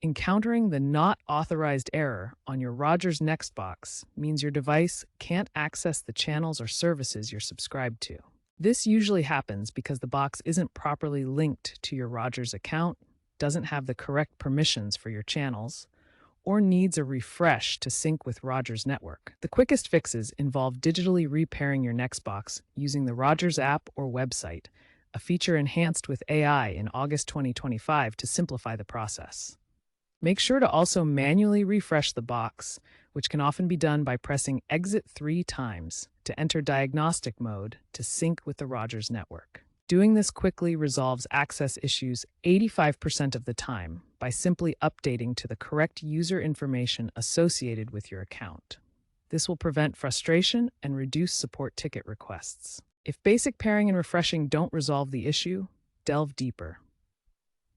Encountering the Not Authorized error on your Rogers NextBox means your device can't access the channels or services you're subscribed to. This usually happens because the box isn't properly linked to your Rogers account, doesn't have the correct permissions for your channels, or needs a refresh to sync with Rogers network. The quickest fixes involve digitally repairing your NextBox using the Rogers app or website, a feature enhanced with AI in August 2025 to simplify the process. Make sure to also manually refresh the box, which can often be done by pressing Exit 3 times to enter diagnostic mode to sync with the Rogers network. Doing this quickly resolves access issues 85% of the time by simply updating to the correct user information associated with your account. This will prevent frustration and reduce support ticket requests. If basic pairing and refreshing don't resolve the issue, delve deeper.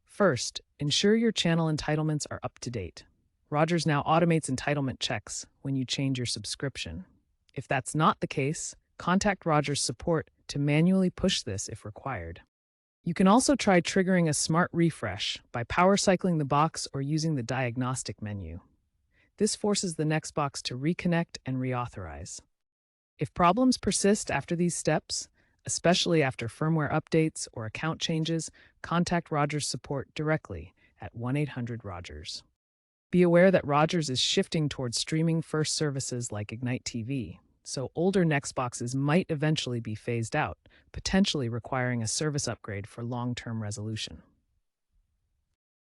First, ensure your channel entitlements are up to date. Rogers now automates entitlement checks when you change your subscription. If that's not the case, contact Rogers support to manually push this if required. You can also try triggering a smart refresh by power cycling the box or using the diagnostic menu. This forces the NextBox to reconnect and reauthorize. If problems persist after these steps, especially after firmware updates or account changes, contact Rogers support directly at 1-800-ROGERS. Be aware that Rogers is shifting towards streaming-first services like Ignite TV, so older NextBoxes might eventually be phased out, potentially requiring a service upgrade for long-term resolution.